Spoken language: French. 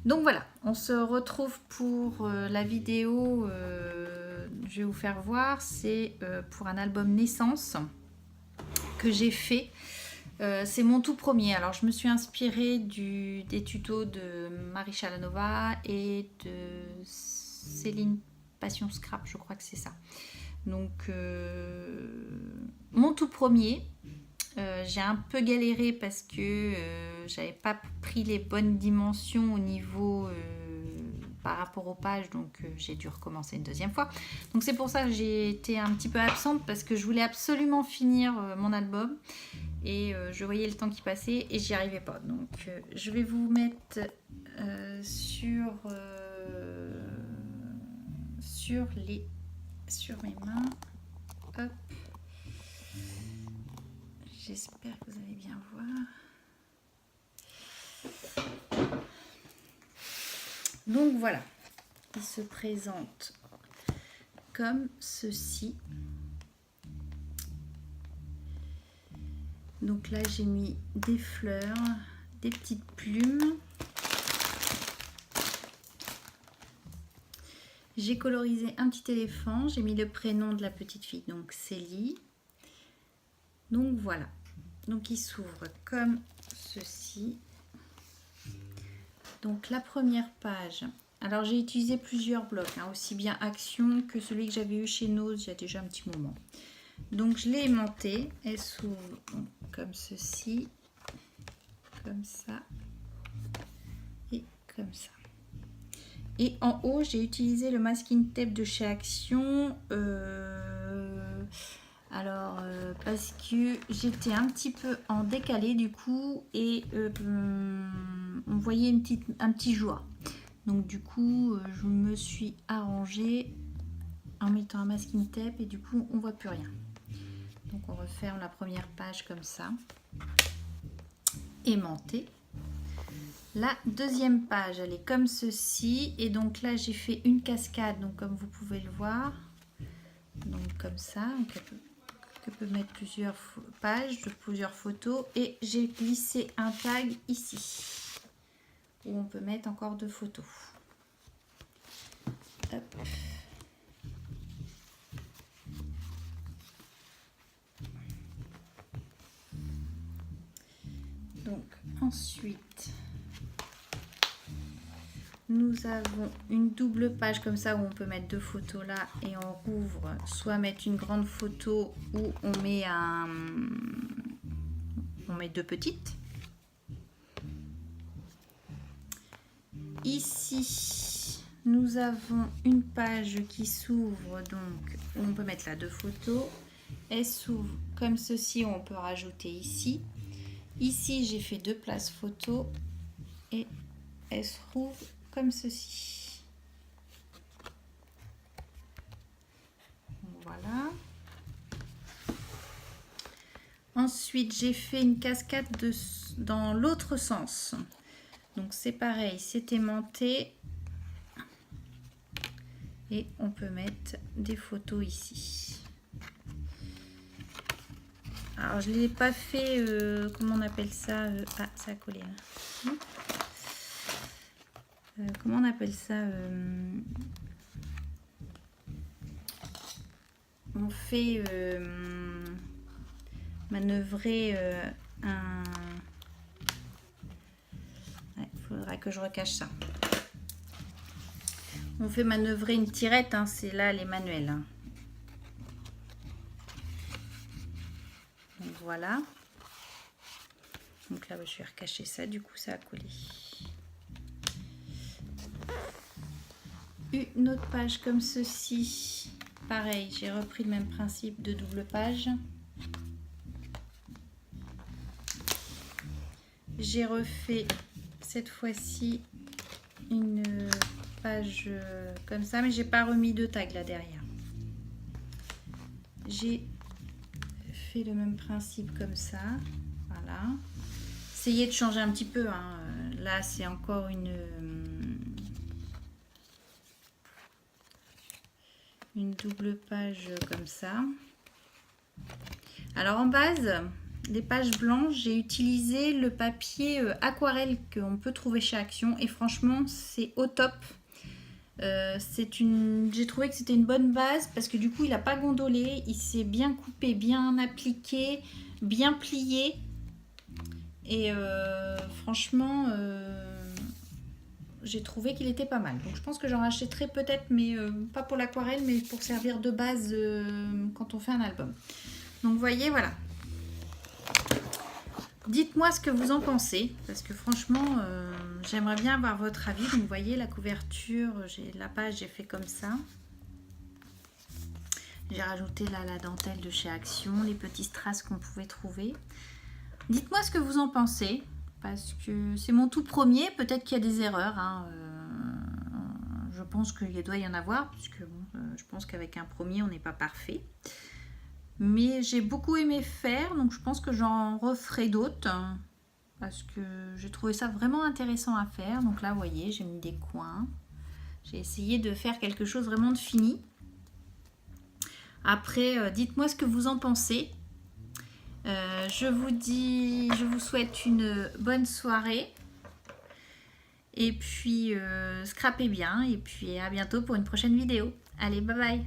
Donc voilà, on se retrouve pour la vidéo, je vais vous faire voir, c'est pour un album naissance que j'ai fait. C'est mon tout premier. Alors je me suis inspirée des tutos de Marie Chalanova et de Céline Passion Scrap, je crois que c'est ça. Donc mon tout premier. J'ai un peu galéré parce que j'avais pas pris les bonnes dimensions au niveau par rapport aux pages, donc j'ai dû recommencer une deuxième fois. Donc c'est pour ça que j'ai été un petit peu absente parce que je voulais absolument finir mon album et je voyais le temps qui passait et j'y arrivais pas. Donc je vais vous mettre sur mes mains. Hop. J'espère que vous allez bien voir. Donc voilà, il se présente comme ceci. Donc là, j'ai mis des fleurs, des petites plumes. J'ai colorisé un petit éléphant. J'ai mis le prénom de la petite fille, donc Célie. Donc voilà. Donc il s'ouvre comme ceci. Donc la première page. Alors j'ai utilisé plusieurs blocs, hein, aussi bien Action que celui que j'avais eu chez Nose il y a déjà un petit moment. Donc je l'ai aimanté. Elle s'ouvre comme ceci, comme ça et comme ça. Et en haut, j'ai utilisé le masking tape de chez Action. Parce que j'étais un petit peu en décalé du coup et on voyait un petit joie. Donc du coup, je me suis arrangée en mettant un masking tape et du coup, on voit plus rien. Donc on referme la première page comme ça, aimantée. La deuxième page, elle est comme ceci. Et donc là, j'ai fait une cascade, donc comme vous pouvez le voir. Donc comme ça, donc elle peut mettre plusieurs pages, plusieurs photos. Et j'ai glissé un tag ici, où on peut mettre encore 2 photos. Hop. Donc ensuite, nous avons une double page comme ça où on peut mettre 2 photos là et on rouvre, soit mettre une grande photo ou on met 2 petites. Ici, nous avons une page qui s'ouvre, donc on peut mettre là 2 photos. Elle s'ouvre comme ceci, on peut rajouter ici. Ici, j'ai fait 2 places photos et elle se rouvre comme ceci. Voilà. Ensuite, j'ai fait une cascade dans l'autre sens. Donc c'est pareil, c'est aimanté. Et on peut mettre des photos ici. Alors je ne l'ai pas fait, comment on appelle ça ah, ça a collé là. Comment on appelle ça on fait manœuvrer un... Il faudra que je recache ça. On fait manœuvrer une tirette, hein, c'est là les manuels. Hein. Donc voilà. Donc là, je vais recacher ça, du coup ça a collé. Une autre page comme ceci. Pareil, j'ai repris le même principe de double page. J'ai refait cette fois-ci une page comme ça, mais j'ai pas remis de tag là derrière. J'ai fait le même principe comme ça. Voilà. Essayez de changer un petit peu. Hein. Là, c'est encore une double page comme ça. Alors en base, les pages blanches, j'ai utilisé le papier aquarelle qu'on peut trouver chez Action. Et franchement, c'est au top. J'ai trouvé que c'était une bonne base parce que du coup, il n'a pas gondolé. Il s'est bien coupé, bien appliqué, bien plié. Et franchement, j'ai trouvé qu'il était pas mal. Donc je pense que j'en rachèterai peut-être, mais pas pour l'aquarelle, mais pour servir de base quand on fait un album. Donc vous voyez, voilà. Dites-moi ce que vous en pensez, parce que franchement, j'aimerais bien avoir votre avis. Donc vous voyez la couverture, la page, j'ai fait comme ça. J'ai rajouté là la dentelle de chez Action, les petits strass qu'on pouvait trouver. Dites-moi ce que vous en pensez, parce que c'est mon tout premier. Peut-être qu'il y a des erreurs. Hein, je pense qu'il doit y en avoir, puisque bon, je pense qu'avec un premier, on n'est pas parfait. Mais j'ai beaucoup aimé faire, donc je pense que j'en referai d'autres. Parce que j'ai trouvé ça vraiment intéressant à faire. Donc là, vous voyez, j'ai mis des coins. J'ai essayé de faire quelque chose vraiment de fini. Après, dites-moi ce que vous en pensez. Je vous souhaite une bonne soirée. Et puis, scrapez bien. Et puis, à bientôt pour une prochaine vidéo. Allez, bye bye.